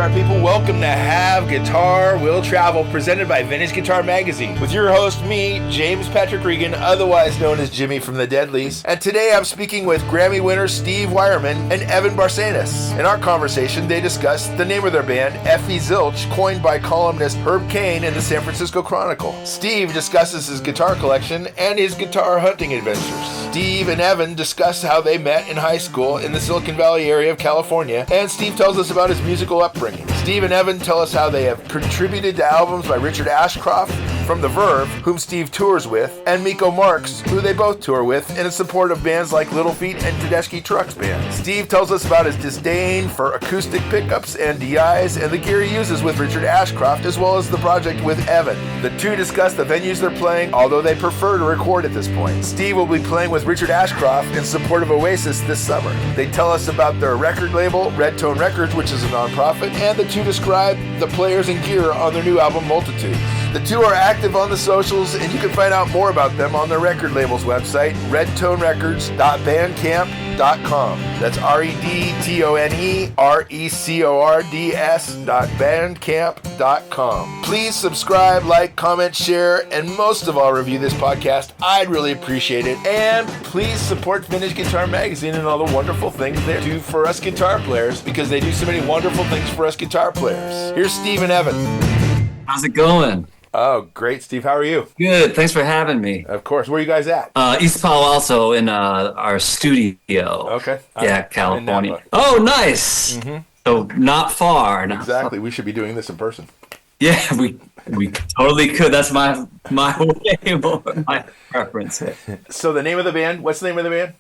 guitar people. Welcome to Have Guitar Will Travel, presented by Vintage Guitar Magazine, with your host, me, James Patrick Regan, otherwise known as Jimmy from the Deadlies. And today I'm speaking with Grammy winner Steve Wyreman and Evanne Barcenas. In our conversation, they discuss the name of their band, Effie Zilch, coined by columnist Herb Cain in the San Francisco Chronicle. Steve discusses his guitar collection and his guitar hunting adventures. Steve and Evan discuss how they met in high school in the Silicon Valley area of California, and Steve tells us about his musical upbringing. Steve and Evan tell us how they have contributed to albums by Richard Ashcroft from the Verve, whom Steve tours with, and Miko Marks, who they both tour with, and in support of bands like Little Feat and Tedeschi Trucks Band. Steve tells us about his disdain for acoustic pickups and DIs and the gear he uses with Richard Ashcroft, as well as the project with Evan. The two discuss the venues they're playing, although they prefer to record at this point. Steve will be playing with Richard Ashcroft in support of Oasis this summer. They tell us about their record label, Red Tone Records, which is a nonprofit, and the two describe the players and gear on their new album, Multitudes. The two are active on the socials, and you can find out more about them on their record label's website, redtonerecords.bandcamp.com. That's redtonerecords.bandcamp.com. Please subscribe, like, comment, share, and most of all, review this podcast. I'd really appreciate it. And please support Vintage Guitar Magazine and all the wonderful things they do for us guitar players, because they do so many wonderful things for us guitar players. Here's Steve and Evan. How's it going? Oh, great, Steve. How are you? Good. Thanks for having me. Of course. Where are you guys at? East Palo Alto in our studio. Okay. Yeah, California. Oh, nice. Mm-hmm. So not far. Exactly. We should be doing this in person. Yeah, we totally could. That's my way, my preference. So the name of the band, what's the name of the band?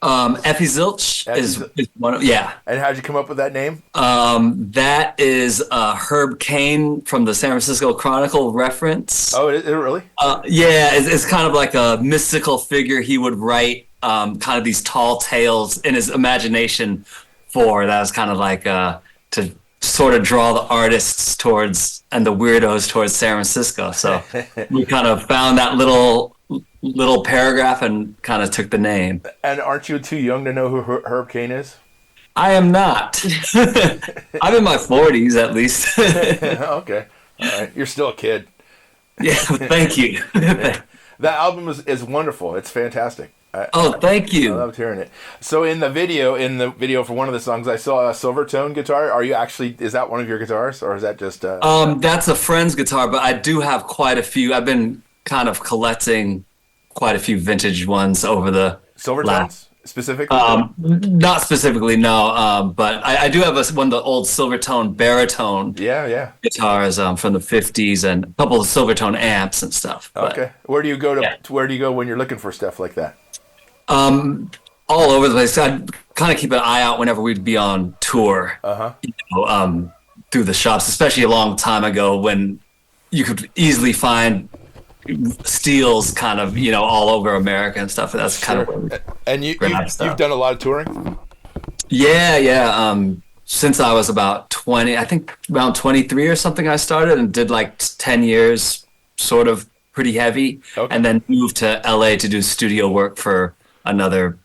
Effie Zilch is one of, yeah. And how'd you come up with that name? That is Herb Cain from the San Francisco Chronicle reference. Oh, is it really? Yeah, it's kind of like a mystical figure. He would write kind of these tall tales in his imagination for. That was kind of like to sort of draw the artists towards and the weirdos towards San Francisco. So we kind of found that little paragraph and kind of took the name. And aren't you too young to know who Herb Cain is? I am not. I'm in my 40s at least. Okay. All right. You're still a kid. Yeah, thank you. That album is wonderful. It's fantastic. Thank you. I loved hearing it. So in the video for one of the songs, I saw a Silvertone guitar. Is that one of your guitars, or is that just? That's a friend's guitar, but I do have quite a few. I've been kind of collecting quite a few vintage ones over the Silvertones specifically. Not specifically, no. But I do have one of the old Silvertone baritone. Yeah. Guitars from the 50s and a couple of Silvertone amps and stuff. Okay. Where do you go Where do you go when you're looking for stuff like that? All over the place. I'd kind of keep an eye out whenever we'd be on tour, through the shops, especially a long time ago when you could easily find steals kind of, all over America and stuff. That's kind of. And you've done a lot of touring? Yeah. Since I was about 20, I think around 23 or something, I started and did like 10 years, sort of pretty heavy, and then moved to LA to do studio work for another,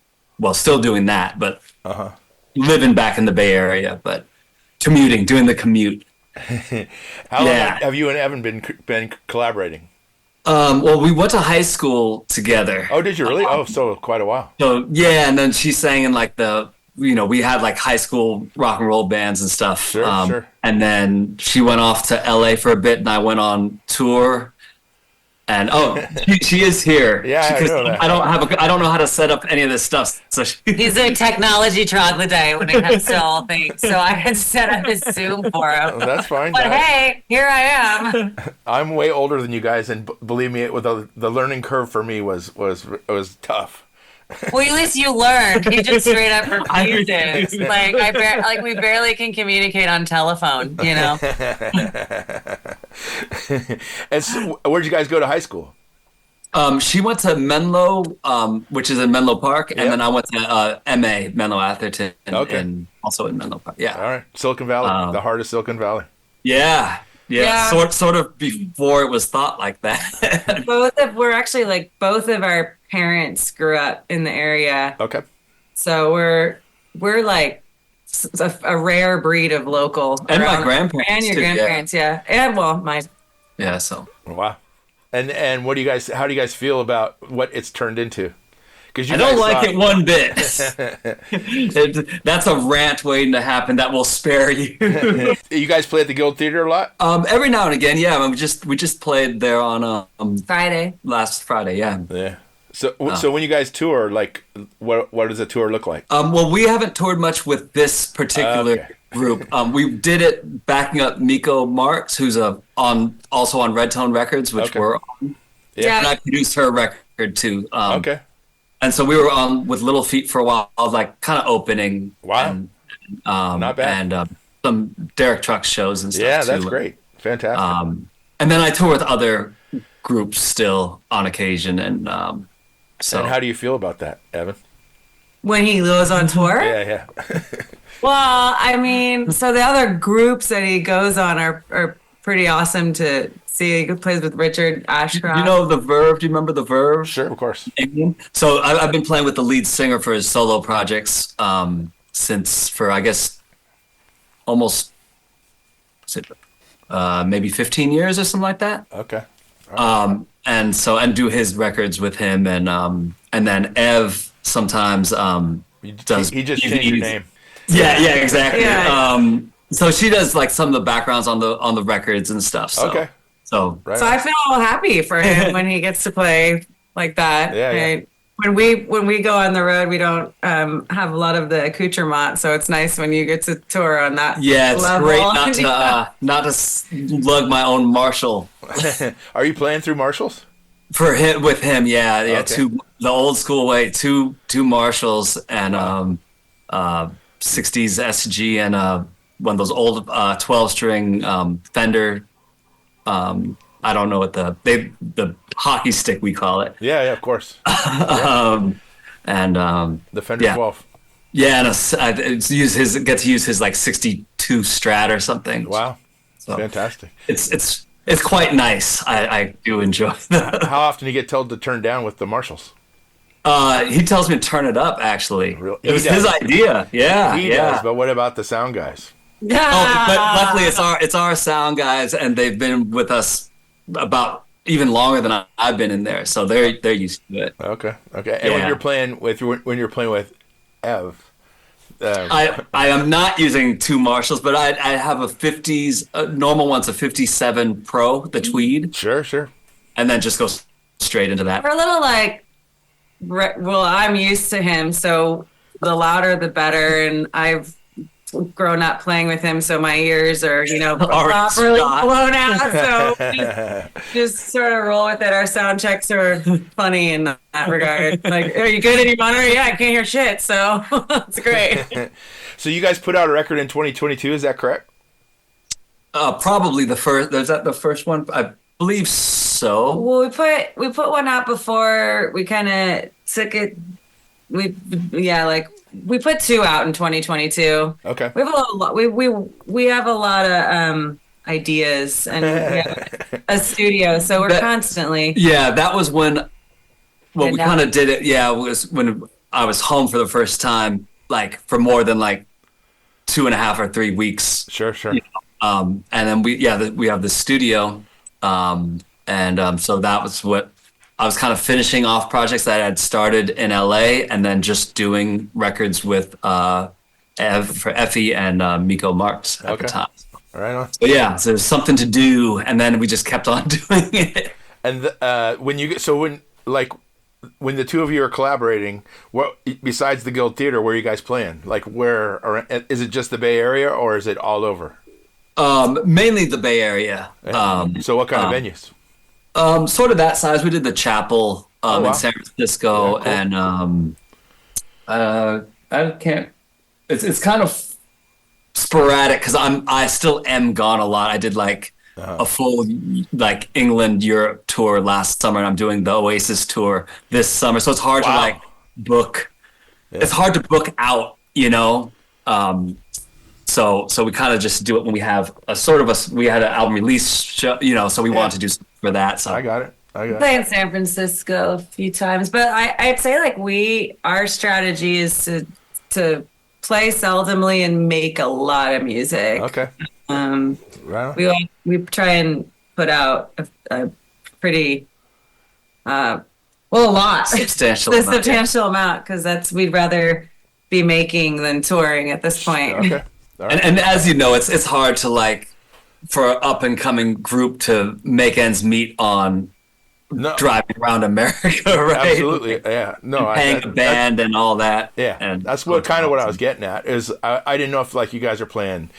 still doing that, but living back in the Bay Area, but doing the commute. How long have you and Evan been collaborating? We went to high school together. Oh, did you really? So quite a while. So yeah, and then she sang in like we had like high school rock and roll bands and stuff. Sure. And then she went off to LA for a bit, and I went on tour. And she is here. Yeah, I know that. I don't know how to set up any of this stuff. So he's a technology troglodyte when it comes to all things. So I had set up his Zoom for him. That's fine. But hey, here I am. I'm way older than you guys, and believe me, the learning curve for me was tough. Well, at least you learned. You just straight up refuses. We barely can communicate on telephone. And so, where'd you guys go to high school? She went to Menlo, which is in Menlo Park, and then I went to MA, Menlo Atherton, and also in Menlo Park. Yeah. All right, Silicon Valley, the heart of Silicon Valley. Yeah. Sort of before it was thought like that. both of our parents grew up in the area. Okay. So we're like a rare breed of local. And my grandparents and your too, grandparents, yeah. And well, my So Wow. And what do you guys? How do you guys feel about what it's turned into? Because I don't like it one bit. That's a rant waiting to happen that will spare you. You guys play at the Guild Theater a lot? Every now and again, yeah. We just played there on Friday. last Friday, yeah. Yeah. So when you guys tour, like, what does a tour look like? Well, we haven't toured much with this particular group. We did it backing up Miko Marks, who's also on Red Tone Records, which we're on. Yeah. And I produced her record too. Okay. And so we were on with Little Feat for a while, like kind of opening. Wow. And, not bad. And some Derek Trucks shows and stuff. Yeah, too. that's great. Fantastic. And then I tour with other groups still on occasion, and so. And how do you feel about that, Evan? When he goes on tour? Yeah. Well, I mean, so the other groups that he goes on are pretty awesome to see. He plays with Richard Ashcroft. You know the Verve? Do you remember the Verve? Sure, of course. So I've been playing with the lead singer for his solo projects for I guess almost maybe 15 years or something like that. Okay. And do his records with him, and then Ev sometimes does. He just changed your name. Yeah, exactly. Yeah. So she does like some of the backgrounds on the records and stuff. So, Okay. So Right. So I feel happy for him when he gets to play like that. Yeah, yeah. Right? When we go on the road, we don't have a lot of the accoutrement, so it's nice when you get to tour on that. yeah, it's level. great not to lug my own Marshall Are you playing through Marshalls? for him with him. Yeah, Okay. the old school way, two Marshalls and 60s SG and one of those old 12-string Fender. I don't know what the hockey stick we call it. Yeah, of course. And The Fender yeah. 12. yeah, and get to use his like 62 Strat or something. Wow. So Fantastic. it's quite nice. I do enjoy that. How often do you get told to turn down with the Marshalls? He tells me to turn it up. Actually, Really? it was He his does. idea. Yeah, He yeah. does, but what about the sound guys? Oh, but luckily it's our sound guys, and they've been with us about even longer than I've been in there, so they're used to it. Okay. And when Yeah. you're playing with Ev, I am not using two Marshalls, but I have a 50s normal one's a 57 Pro, the Tweed, sure. and then just goes straight into that. We're a little like, well, I'm used to him, so the louder the better, and I've grown up playing with him, so my ears are, properly blown out. So just sort of roll with it. Our sound checks are funny in that regard. Like, are you good in your monitor? Yeah, I can't hear shit. So it's great. So you guys put out a record in 2022, is that correct? Probably the first. Is that the first one? I believe so. Well, we put one out before we kind of took it. We put two out in 2022. Okay. We have a lot. We have a lot of ideas, and we have a studio, so we're constantly. Yeah, that was when. Well, we Yeah. kind of did it. Yeah, it was when I was home for the first time, like for more than like 2.5 or 3 weeks. Sure. And then we have the studio, so that was what. I was kind of finishing off projects that I had started in LA, and then just doing records with Effie and Miko Marks at the time. Right on. So yeah, so there's something to do, and then we just kept on doing it. And when the two of you are collaborating, what besides the Guild Theater, where are you guys playing? Like is it just the Bay Area or is it all over? Mainly the Bay Area. So what kind of venues? Sort of that size. We did the Chapel wow. in San Francisco, Yeah, cool. and I can't. It's kind of sporadic because I still am gone a lot. I did like a full like England Europe tour last summer, and I'm doing the Oasis tour this summer. So it's hard to like book. Yeah. It's hard to book out, So we kind of just do it when we have we had an album release show, so we wanted to do something for that. So I got it. Play in San Francisco a few times, but I'd say like our strategy is to play seldomly and make a lot of music. Okay. Right. We try and put out a pretty a lot substantial amount because we'd rather be making than touring at this point. Okay. All right. And as you know, it's hard to like for an up and coming group to make ends meet on driving around America, right? Absolutely, yeah. No, paying a band and all that. Yeah, and that's what I was getting at. Is I didn't know if like you guys are playing,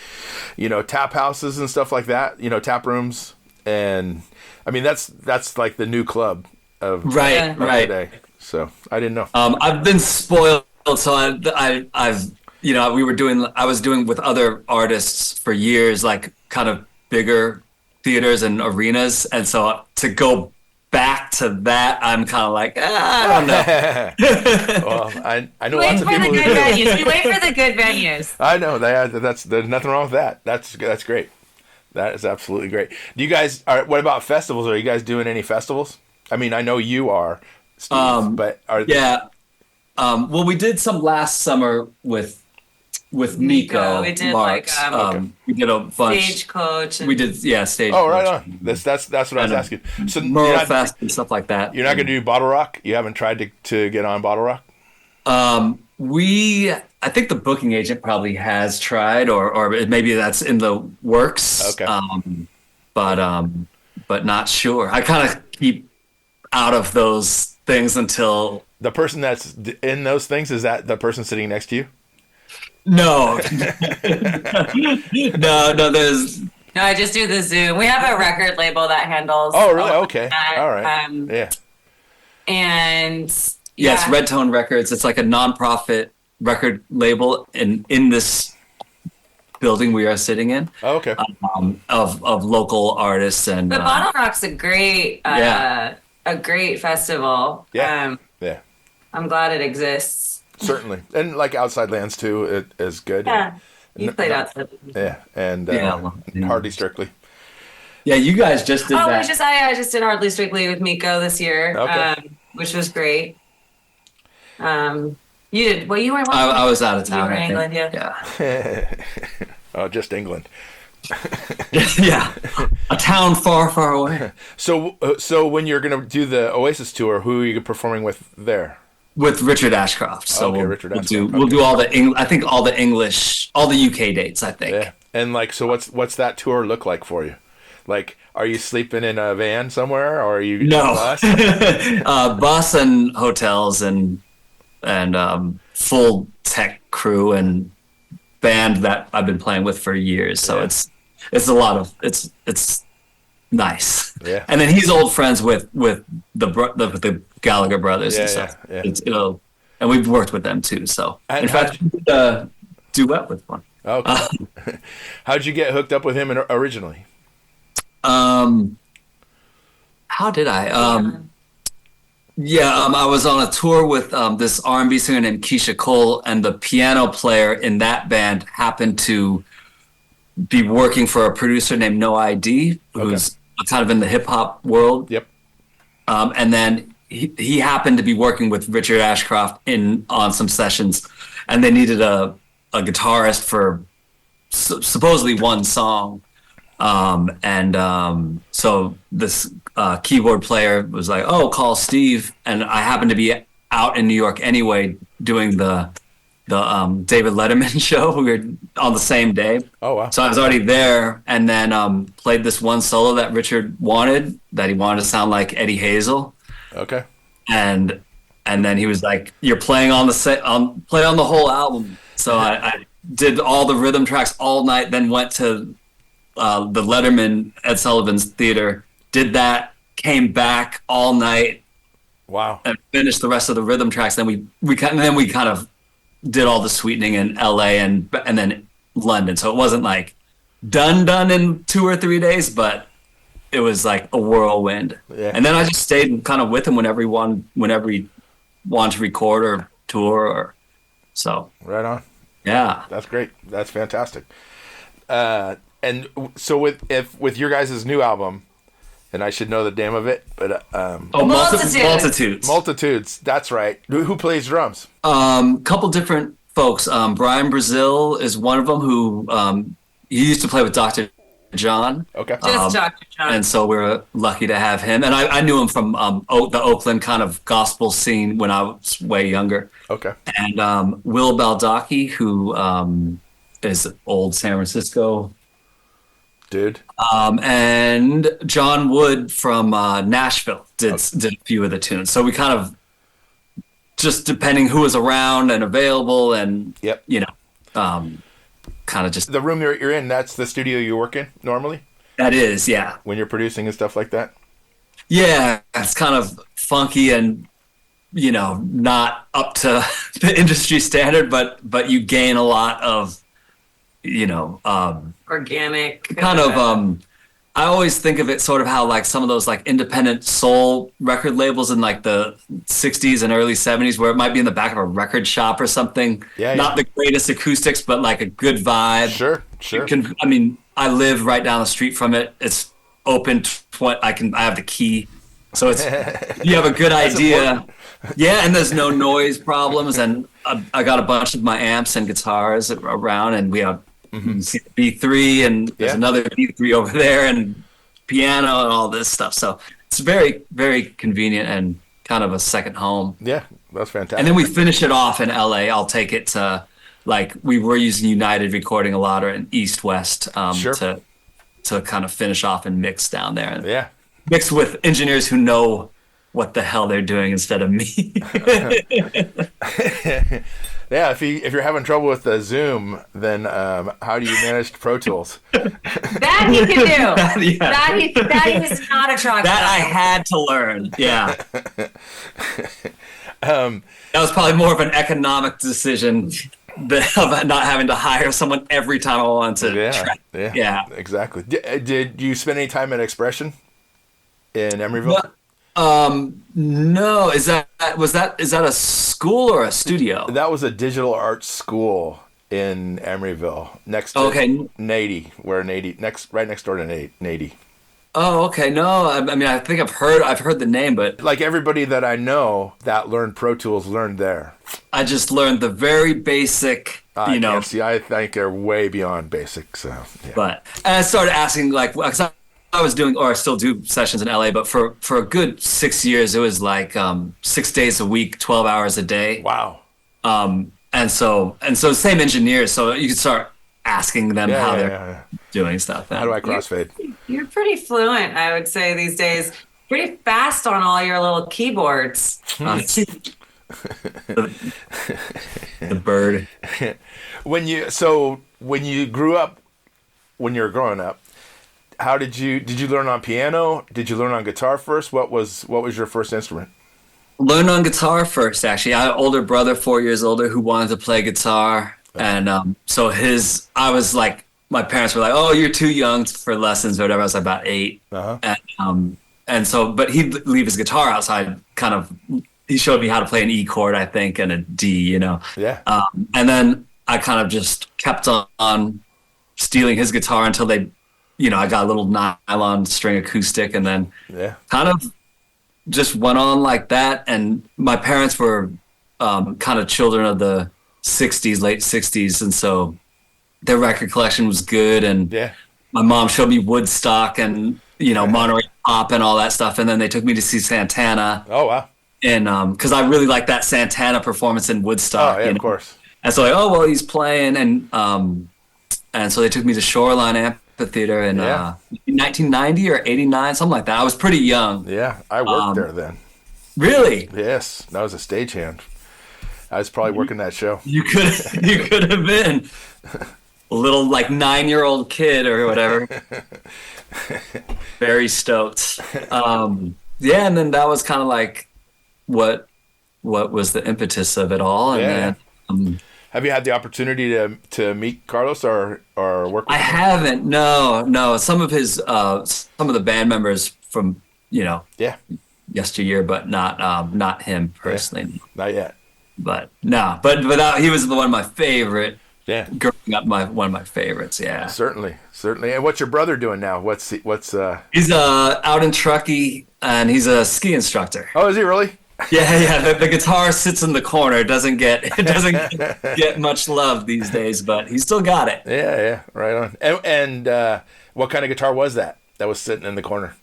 tap houses and stuff like that. Tap rooms, and I mean that's like the new club of right. today. So I didn't know. I've been spoiled, so I've I was doing with other artists for years, like kind of bigger theaters and arenas, and so to go back to that, I'm kind of like, I don't know. Well, I know lots of people who do. You wait for the good venues. I know there's nothing wrong with that. That's great. That is absolutely great. Do you guys what about festivals? Are you guys doing any festivals? I mean, I know you are, Steve, but are well, we did some last summer with Miko. We did Marks. We did a bunch. Stagecoach. We did Stagecoach. Oh, right on. That's what I was asking. So Merle Fest and stuff like that. You're not going to do Bottle Rock? You haven't tried to get on Bottle Rock? I think the booking agent probably has tried, or maybe that's in the works. Okay. But not sure. I kind of keep out of those things until the person that's in those things, is that the person sitting next to you? No. No, there's... No, I just do the Zoom. We have a record label that handles... Oh, really? Okay. All right. Yeah. And... Yes, Red Tone Records. It's like a nonprofit record label in this building we are sitting in. Oh, okay. Of local artists. And the Bottle Rock's a great festival. Yeah. Yeah. I'm glad it exists. Certainly. And like Outside Lands too, it is good. Yeah. You played Outside Lands. Yeah. And Hardly Strictly. Yeah, you guys just did that. I just did Hardly Strictly with Miko this year, which was great. You did. Well, you were. I was out of town. You were in England, yeah. Oh, just England. Yeah, a town far, far away. So when you're gonna do the Oasis tour, who are you performing with there? With Richard Ashcroft. So Richard Ashcroft. We'll do all the all the UK dates, I think. Yeah. And like, so what's that tour look like for you? Like, are you sleeping in a van somewhere, or are you no bus? Bus and hotels and full tech crew and band that I've been playing with for years. So it's a lot of it's nice. Yeah. And then he's old friends with the Gallagher brothers and stuff. Yeah. It's and we've worked with them too. So and in fact, we did a duet with one. Okay. How'd you get hooked up with him originally? How did I? I was on a tour with this R&B singer named Keisha Cole, and the piano player in that band happened to be working for a producer named No ID, who's kind of in the hip hop world. Yep. And then he happened to be working with Richard Ashcroft on some sessions, and they needed a guitarist for supposedly one song. So this keyboard player was like, "Oh, call Steve." And I happened to be out in New York anyway, doing the David Letterman show. We were on the same day. Oh wow! So I was already there, and then played this one solo that Richard wanted. That he wanted to sound like Eddie Hazel. Okay. And then he was like, "You're playing on play on the whole album." So I did all the rhythm tracks all night. Then went to the Letterman Ed Sullivan's theater, did that, came back all night. Wow. And finished the rest of the rhythm tracks. Then we kind of did all the sweetening in LA and then London. So it wasn't like done in 2 or 3 days, but it was like a whirlwind. Yeah. And then I just stayed kind of with him whenever he wanted to record or tour or so. Right on. Yeah. That's great. That's fantastic. And so with your guys' new album, and I should know the name of it, but Multitudes. Multitudes. That's right. Who plays drums? Couple different folks. Brian Brazil is one of them who he used to play with Dr. John. Okay. Just Dr. John. And so we're lucky to have him. And I knew him from the Oakland kind of gospel scene when I was way younger. Okay. And Will Baldacci, who is old San Francisco dude. And John Wood from Nashville did a few of the tunes. So we kind of, just depending who was around and available, and you know, kind of just the room you're in. That's the studio you work in normally. That is, yeah. When you're producing and stuff like that. Yeah, it's kind of funky and, you know, not up to the industry standard, but you gain a lot of, you know, organic kind of. I always think of it sort of how like some of those like independent soul record labels in like the 60s and early 70s, where it might be in the back of a record shop or something. Yeah. Not the greatest acoustics, but like a good vibe. Sure. I mean, I live right down the street from it. It's open. I have the key, so it's you have a good idea. Important. Yeah, and there's no noise problems, and I got a bunch of my amps and guitars around, and we have. You see the B3, and there's another B3 over there, and piano and all this stuff. So it's very, very convenient and kind of a second home. Yeah, that's fantastic. And then we finish it off in LA. I'll take it to, like, we were using United recording a lot, or in East West to kind of finish off and mix down there. And mix with engineers who know what the hell they're doing instead of me. Yeah, if you're having trouble with the Zoom, then how do you manage Pro Tools? That he can do. That is not a truck. That I had to learn. Yeah. That was probably more of an economic decision of not having to hire someone every time I wanted to try. Yeah, exactly. Did you spend any time at Expression in Emeryville? No. Is that a school or a studio? That was a digital arts school in Emeryville, next to Nady, right next door to Nady. Oh, okay. No, I mean, I think I've heard the name, but like everybody that I know that learned Pro Tools learned there. I just learned the very basic, you know. I think they're way beyond basic. So, yeah. But and I started asking, like, because I was doing, or I still do sessions in LA, but for a good 6 years, it was like 6 days a week, 12 hours a day. Wow. And so same engineers, so you could start asking them how they're doing stuff. How do I crossfade? You're pretty fluent, I would say, these days. Pretty fast on all your little keyboards. The bird. When you grew up, when you were growing up, how did you learn on piano? Did you learn on guitar first? What was your first instrument? Learned on guitar first, actually. I had an older brother, 4 years older, who wanted to play guitar. And so I was like, my parents were like, "Oh, you're too young for lessons," or whatever. I was about 8. And so, but he'd leave his guitar outside, he showed me how to play an E chord, I think, and a D, you know. Yeah. And then I kind of just kept on stealing his guitar until I got a little nylon string acoustic, and then kind of just went on like that. And my parents were kind of children of the 60s, late 60s, and so their record collection was good. And my mom showed me Woodstock and, Monterey Pop and all that stuff. And then they took me to see Santana. Oh, wow. And because I really liked that Santana performance in Woodstock. Oh, yeah, of course. And so he's playing. And so they took me to Shoreline Amphitheater in 1990 or 89, something like that. I was pretty young. Yeah, I worked there then. Really? Yes, I was a stagehand. I was probably working that show. You could have been a little like 9-year-old kid or whatever. Very stoked. And then that was kind of like what was the impetus of it all. And then, have you had the opportunity to meet Carlos or work with him? I haven't. No. Some of the band members from yesteryear, but not him personally. Yeah. Not yet. But no, but he was one of my favorite. Yeah. Growing up, one of my favorites. Yeah. Certainly. And what's your brother doing now? He's out in Truckee, and he's a ski instructor. Oh, is he really? Yeah. The guitar sits in the corner. It doesn't get much love these days, but he still got it. Yeah, right on. And what kind of guitar was that was sitting in the corner?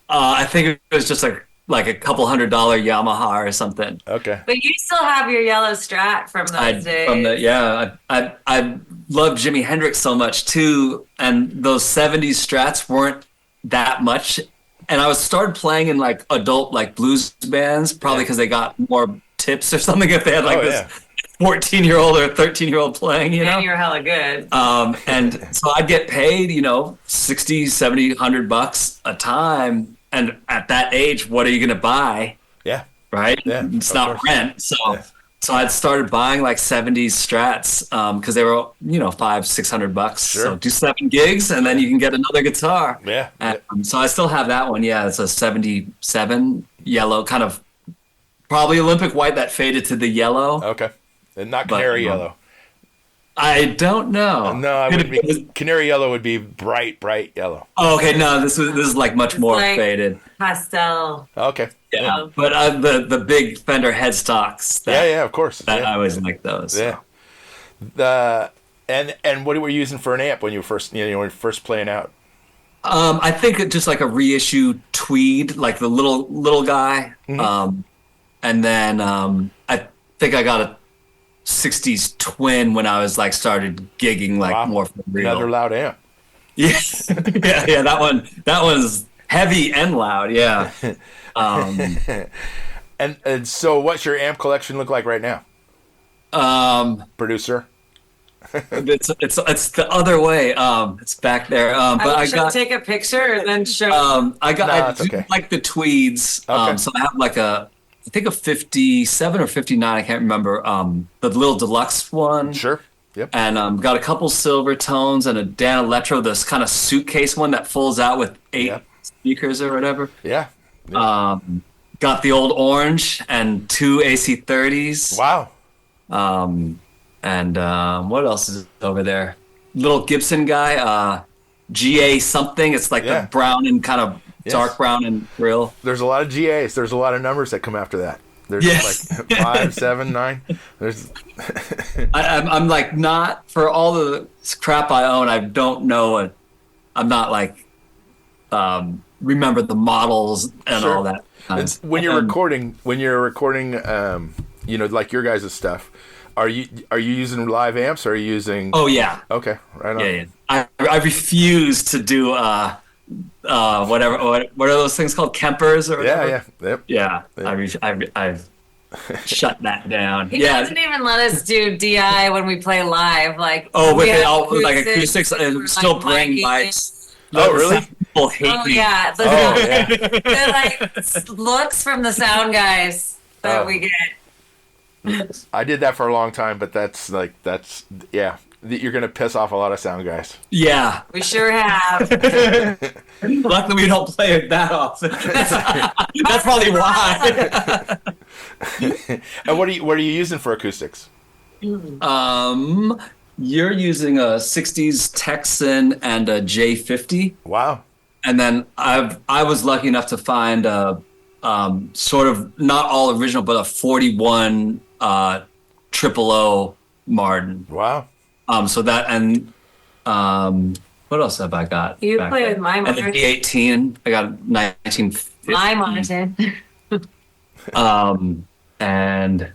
I think it was just like a couple $100 Yamaha or something. Okay. But you still have your yellow Strat from those days. I love Jimi Hendrix so much too, and those '70s Strats weren't that much. And I started playing in like adult like blues bands, probably because they got more tips or something if they had like this 14-year-old or 13-year-old playing, you know. And you're hella good. And so I'd get paid, $60, $70, $100 a time. And at that age, what are you going to buy? Yeah. Right? Yeah, it's not rent. So I'd started buying like '70s Strats because they were, $500-$600. Sure. So do 7 gigs and then you can get another guitar. Yeah. So I still have that one. Yeah, it's a '77 yellow, kind of probably Olympic white that faded to the yellow. Okay. And not canary yellow. I don't know. No, it wouldn't be. Canary yellow would be bright yellow. Oh, okay. No, this is like much more like faded. Pastel. Okay. Yeah, but the big Fender headstocks. Of course. I always like those. Yeah. And what were you using for an amp when you were first playing out? I think it just like a reissue Tweed, like the little guy. Mm-hmm. And then I think I got a '60s Twin when I was like started gigging more for real. Another loud amp. Yes. yeah. That one's heavy and loud. Yeah. And so, what's your amp collection look like right now? Producer. It's the other way. It's back there. But I got take a picture and then show. I do like the Tweeds. Okay. So I have like I think a 57 or 59, I can't remember, the little deluxe one. Sure. Yep. And got a couple silver tones and a Dan Electro, this kind of suitcase one that folds out with 8 speakers or whatever. Yeah. Got the old orange and 2 AC30s. Wow. And what else is over there? Little Gibson guy, GA something. It's like the brown and kind of dark brown and grill. There's a lot of GAs. There's a lot of numbers that come after that. There's like 5, 7, 9. There's. I'm like not for all the crap I own. I don't know. I'm not like remember the models and all that. When you're recording, like your guys' stuff, are you using live amps? Or are you using? Oh yeah. Okay, right on. Yeah. I refuse to do whatever. What are those things called? Kempers or whatever? Yeah. I've shut that down. He doesn't even let us do DI when we play live. Like like acoustics and still bring mics. Oh really? People hate me. Yeah. They're like looks from the sound guys that we get. I did that for a long time, but that's you're gonna piss off a lot of sound guys. Yeah, we sure have. Luckily, we don't play it that often. That's probably why. And what are you using for acoustics? You're using a '60s Texan and a J50. Wow. And then I was lucky enough to find a sort of not all original, but a 41 triple O Martin. Wow. So that and what else have I got? You play with my Martin. And the D18. I got a 1950. My Martin. And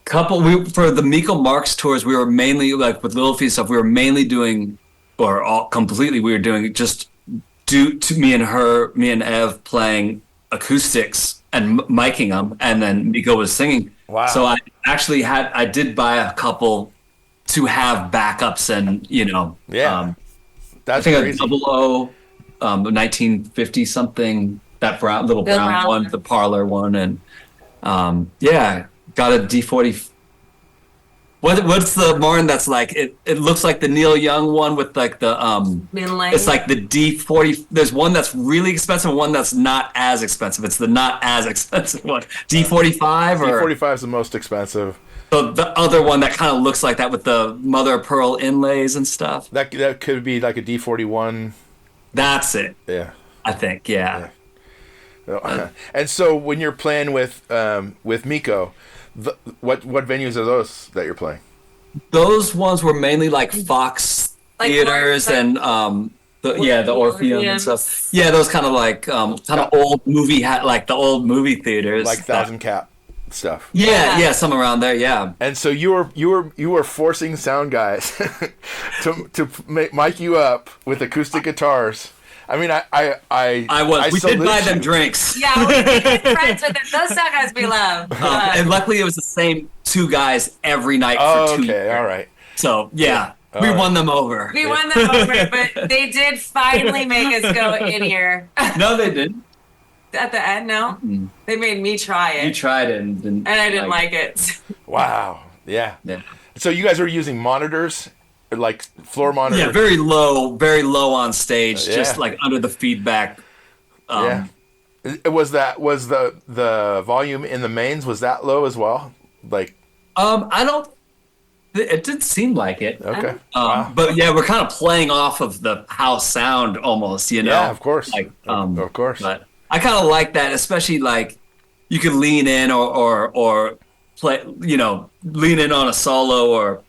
for the Miko Marks tours, we were mainly like with Little Feat stuff. We were mainly doing, or all completely, we were doing just due to me and Ev playing acoustics and miking them, and then Miko was singing. Wow. So I actually did buy a couple to have backups and that's I think crazy. a 00 1950 something, that little brown one, the parlor one, and got a D40. What's the Martin that's like it looks like the Neil Young one with like the Midlane. It's like the D40. There's one that's really expensive and one that's not as expensive. It's the not as expensive one. D45 or D45 is the most expensive. So the other one that kind of looks like that with the mother of pearl inlays and stuff. That could be like a D41. That's it. Yeah. I think, yeah. And so when you're playing with Miko, what venues are those that you're playing? Those ones were mainly like Fox theaters and the Orpheum and stuff. Yeah, those kind of like old movie like the old movie theaters, like Thousand Cap stuff. Yeah, some around there. Yeah. And so you were forcing sound guys to mic you up with acoustic guitars. I mean, we did buy them drinks. Yeah, we became friends with them. Those sound guys we love. And luckily, it was the same two guys every night for 2 years. Okay, all right. So yeah. We won them over. But they did finally make us go in here. No, they didn't. At the end, no? Mm. They made me try it. You tried it and I didn't like it. Wow. Yeah. So you guys are using monitors, like floor monitors? Yeah, very low on stage, just like under the feedback. Was the volume in the mains, was that low as well? Like it did seem like it. Okay. Wow. But yeah, we're kind of playing off of the house sound almost, you know? Yeah, of course. Like, of course. But I kind of like that, especially like you could lean in or play, lean in on a solo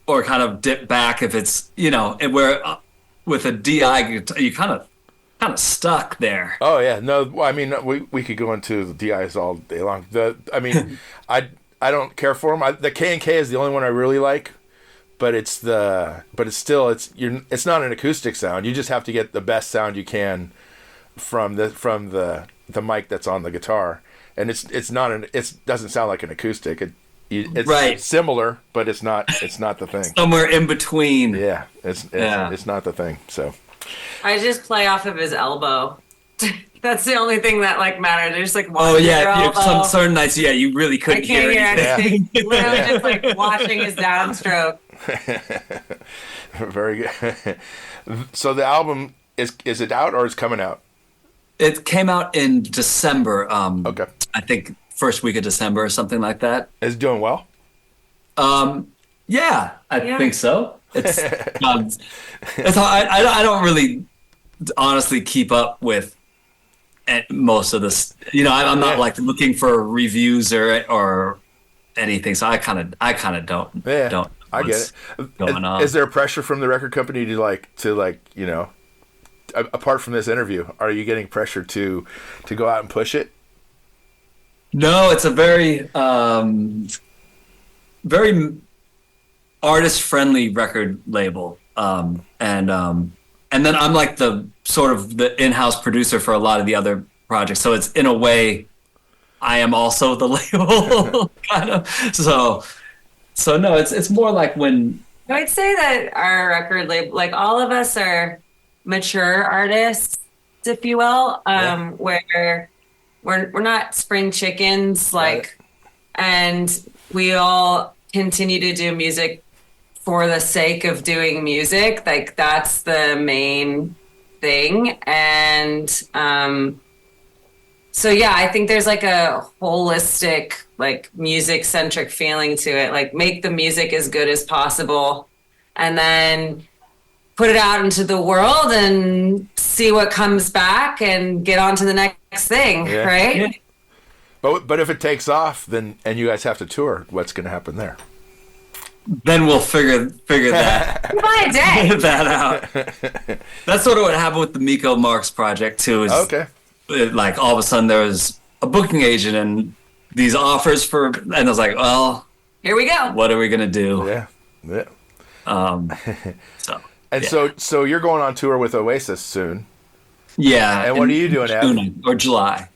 or kind of dip back if it's, and where with a DI guitar, you kind of stuck there. Oh yeah. No, I mean, we could go into the DIs all day long. I don't care for them. The K&K is the only one I really like, but it's still not an acoustic sound. You just have to get the best sound you can from the mic that's on the guitar, and it doesn't sound like an acoustic. It's right. Similar, but it's not the thing. Somewhere in between. Yeah, it's not the thing. So I just play off of his elbow. That's the only thing that matters. They're just some certain nights, you really couldn't hear anything. Yeah. Literally just watching his downstroke. Very good. So the album is it out or is coming out? It came out in December. Okay. I think first week of December or something like that. Is it doing well? Yeah, I think so. It's I don't really honestly keep up with most of this, I'm not looking for reviews or anything, so I kind of don't. Yeah, I get it. Going on. Is there pressure from the record company to apart from this interview, are you getting pressure to go out and push it? No, it's a very very artist friendly record label, and then I'm like the sort of the in-house producer for a lot of the other projects. So it's in a way, I am also the label kind of. So no, it's more like when I'd say that our record label, all of us are mature artists, if you will, where we're not spring chickens, and we all continue to do music for the sake of doing music. That's the main thing. And so I think there's a holistic music centric feeling to it. Make the music as good as possible and then put it out into the world and see what comes back and get on to the next thing, right? Yeah. But if it takes off, then and you guys have to tour, what's going to happen there? Then we'll figure that by a day. that out. That's sort of what happened with the Miko Marks project too. Is all of a sudden there was a booking agent and these offers and I was like, well, here we go. What are we gonna do? Yeah. So you're going on tour with Oasis soon. Yeah. And what are you doing, June or July?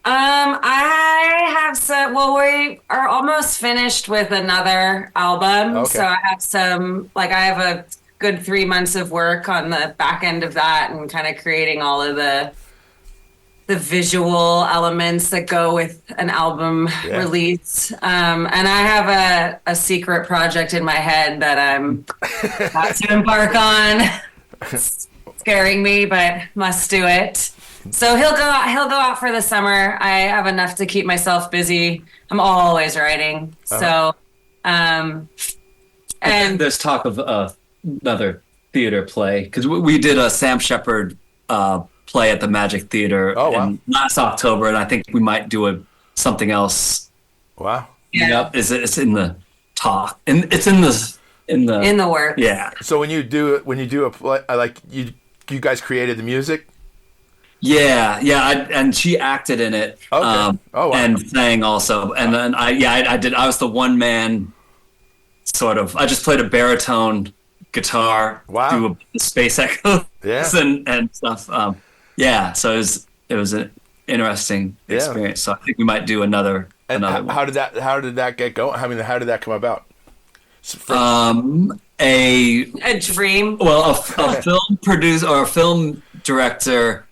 I have some. Well, we are almost finished with another album, okay. So I have some. I have a good 3 months of work on the back end of that, and kind of creating all of the visual elements that go with an album release. And I have a secret project in my head that I'm about to embark on. It's scaring me, but must do it. So he'll go out for the summer. I have enough to keep myself busy. I'm always writing. So, and there's talk of another theater play because we did a Sam Shepard play at the Magic Theater in last October, and I think we might do something else. Wow. Yeah, it's in the talk, and it's in the works. Yeah. So when you do a play, like you guys created the music. Yeah, and she acted in it. Okay. And sang also, and then I did. I was the one man, sort of. I just played a baritone guitar through a space echo, and stuff. So it was an interesting experience. So I think we might do another. And how did that get going? I mean, how did that come about? A dream. Well, a film producer or a film director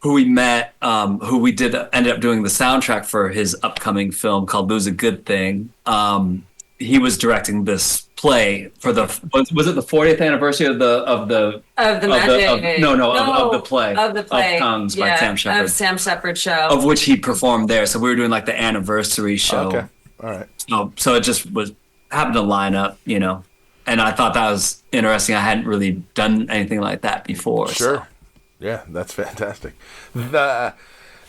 who we met, who we ended up doing the soundtrack for his upcoming film called "Booze a Good Thing." He was directing this play for was it the 40th anniversary of the play of Tongues by Sam Shepard. Of Sam Shepard show, of which he performed there. So we were doing like the anniversary show. Okay, all right. So it just happened to line up, and I thought that was interesting. I hadn't really done anything like that before. Sure. So. Yeah, that's fantastic.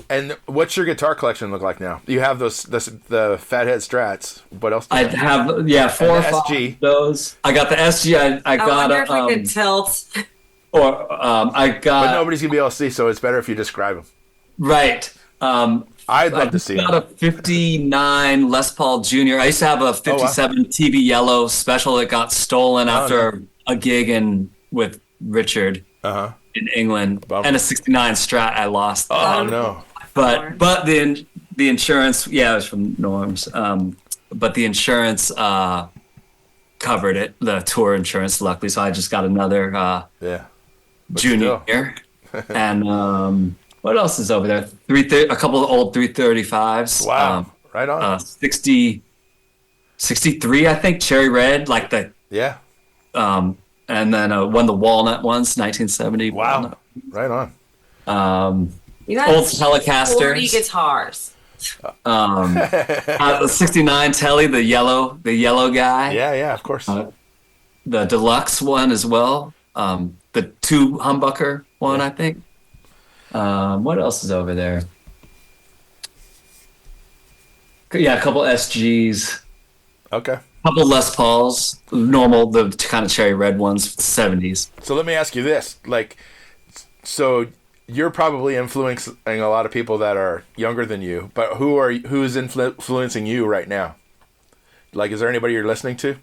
And what's your guitar collection look like now? You have the Fathead Strats. What else? I have 4 or 5 of those. I got the SG. I got wonder if we could tilt. Or I got. But nobody's gonna be able to see, so it's better if you describe them. Right. I'd love to see. I got a 59 Les Paul Jr. I used to have a 57 TV Yellow Special that got stolen after a gig with Richard in England, and a 69 Strat I lost. Oh no! But the insurance, it was from Norm's. But the insurance covered it, the tour insurance, luckily. So I just got another junior. And what else is over there? A couple of old 335s. Wow, right on. 63, I think, cherry red, like the and then one of the walnut ones, 1970. Wow, walnut. Right on. You got old Telecasters. 40 guitars. 69 Telly, the yellow guy. Yeah, of course. The deluxe one as well. The 2 humbucker one, I think. What else is over there? Yeah, a couple SGs. Okay. A couple Les Pauls, normal, the kind of cherry red ones, 70s. So let me ask you this: so you're probably influencing a lot of people that are younger than you, but who's influencing you right now? Like, is there anybody you're listening to?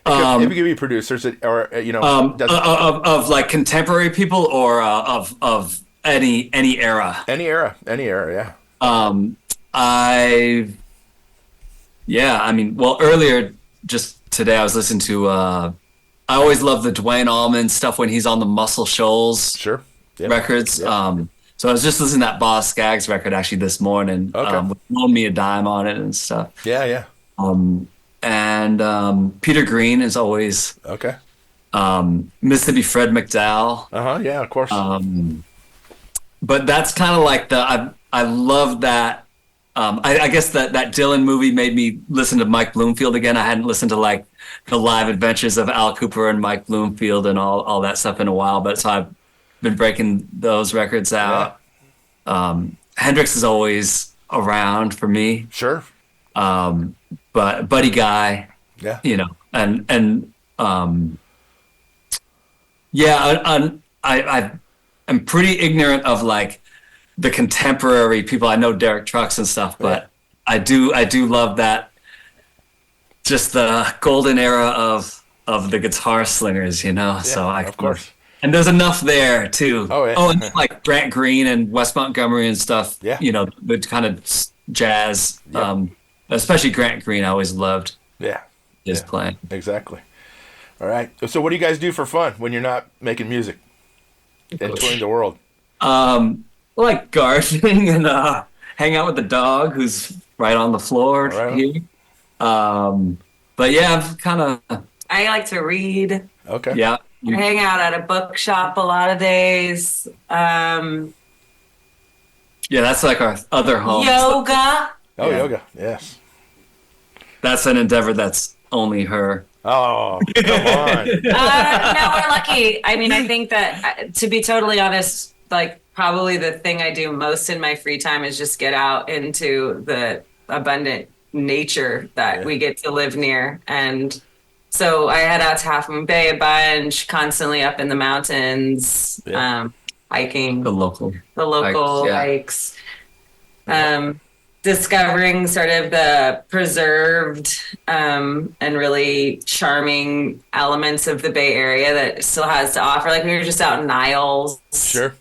If you could be producers, or of like contemporary people, or of any era. Any era, yeah. Earlier, just today, I was listening to. I always love the Dwayne Allman stuff when he's on the Muscle Shoals records. Yep. So I was just listening to that Boz Scaggs record actually this morning. With Loan Me a Dime on it and stuff. Yeah. And Peter Green is always Mississippi Fred McDowell. Yeah, of course. But that's kind of like I love that. I guess that Dylan movie made me listen to Mike Bloomfield again. I hadn't listened to like the live adventures of Al Cooper and Mike Bloomfield and all that stuff in a while. But so I've been breaking those records out. Yeah. Hendrix is always around for me. Sure. But Buddy Guy. Yeah. I'm pretty ignorant of like the contemporary people. I know Derek Trucks and stuff, but I do love that, just the golden era of the guitar slingers, so of course. And there's enough there too. And like Grant Green and Wes Montgomery and stuff. Yeah. The kind of jazz, especially Grant Green, I always loved. Yeah. His playing. Exactly. All right. So what do you guys do for fun when you're not making music and touring the world? Like gardening and hang out with the dog who's right on the floor here. But yeah, I've kind of. I like to read. Okay. Yeah. Hang out at a bookshop a lot of days. Yeah, that's like our other home. Yoga. Yoga. Yes. That's an endeavor that's only her. Oh, come on. No, we're lucky. I mean, I think that, to be totally honest, like probably the thing I do most in my free time is just get out into the abundant nature that we get to live near. And so I head out to Half Moon Bay a bunch, constantly up in the mountains, hiking the local hikes. Discovering sort of the preserved and really charming elements of the Bay Area that it still has to offer. Like we were just out in Niles. Sure.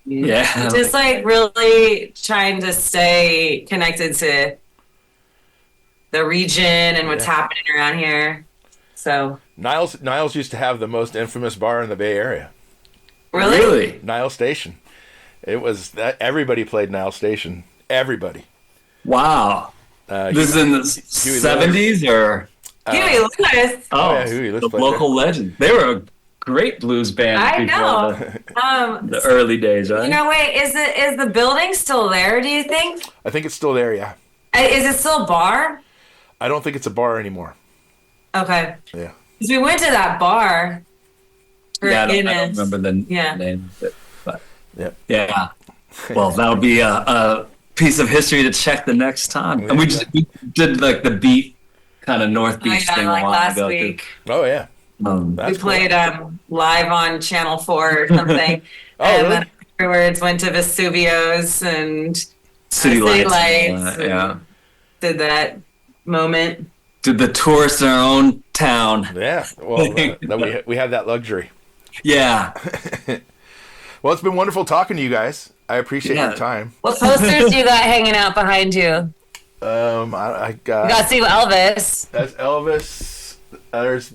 Just like really trying to stay connected to the region and what's happening around here. So Niles used to have the most infamous bar in the Bay Area. Really? Niles Station. It was that everybody played Niles Station. Everybody. Wow. This is in the 70s or? Huey Lewis. Huey Lewis the local legend. They were a great blues band. I know. The early days, right? You know, wait, is the building still there, do you think? I think it's still there, yeah. Is it still a bar? I don't think it's a bar anymore. Okay. Yeah. Because we went to that bar. I don't remember the name of it. But yeah. Well, that'll be a piece of history to check the next time. And we did like the beat, kind of North Beach thing like a while last ago. week. Oh, yeah. We played live on Channel 4 or something. Really? Then afterwards went to Vesuvio's and City Lights. And did that moment. Did the tourists in our own town. Yeah. Well, we have that luxury. Yeah. Well, it's been wonderful talking to you guys. I appreciate your time. What posters do you got hanging out behind you? I got. You got to see Elvis. That's Elvis.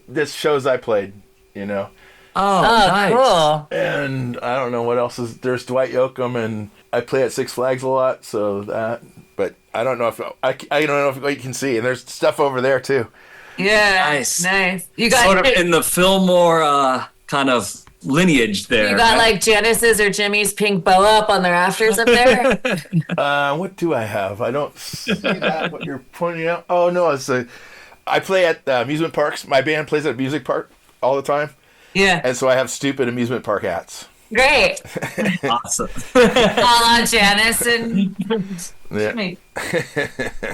This shows I played, you know. Oh, nice. Cool. And I don't know what else is. There's Dwight Yoakam, and I play at Six Flags a lot, so that. But I don't know if I don't know if you can see. And there's stuff over there too. Yeah. Nice. You got sort of in the Fillmore kind of lineage there. You got like Janice's or Jimmy's pink bow up on their rafters up there. What do I have? I don't see that. What you're pointing out? Oh no, I play at amusement parks. My band plays at amusement park all the time. Yeah. And so I have stupid amusement park hats. Great. Awesome. On Janice and Yeah.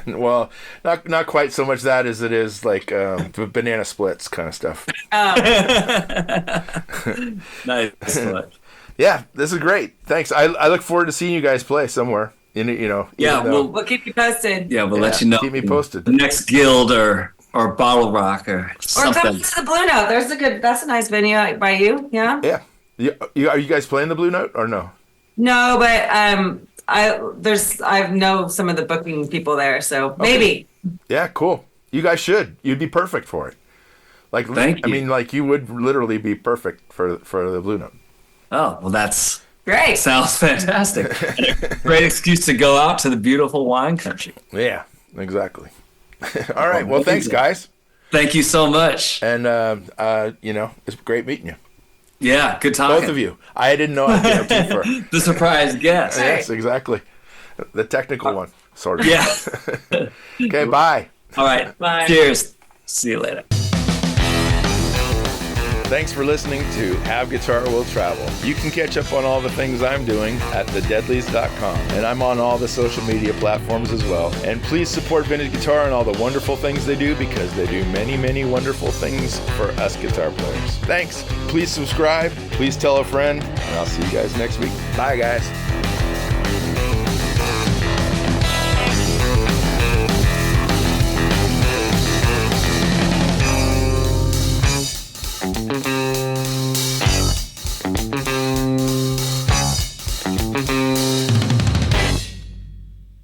Well, not quite so much that as it is like banana splits kind of stuff. Nice. Yeah, this is great. Thanks. I look forward to seeing you guys play somewhere. Yeah, we'll keep you posted. Yeah, we'll let you know. Keep me posted. The next Guild or Bottle Rock or something. Or come to the Blue Note. That's a nice venue by you. Yeah. Yeah. Are you guys playing the Blue Note or no? No, but I know some of the booking people there, so maybe. Yeah, cool. You guys should. You'd be perfect for it. Like, Thank you. I mean, like you would literally be perfect for the Blue Note. Oh, well, that's Great. Sounds fantastic. Great excuse to go out to the beautiful wine country. Yeah, exactly. All right. Well, thanks, guys. Thank you so much. And it's great meeting you. Yeah, good talking. Both of you. I didn't know I'd get up for the surprise guest. Yes, exactly. The technical one, sort of. Yeah. Okay, bye. All right. Bye. Cheers. See you later. Thanks for listening to Have Guitar Will Travel. You can catch up on all the things I'm doing at thedeadlies.com. And I'm on all the social media platforms as well. And please support Vintage Guitar and all the wonderful things they do, because they do many, many wonderful things for us guitar players. Thanks. Please subscribe. Please tell a friend. And I'll see you guys next week. Bye, guys.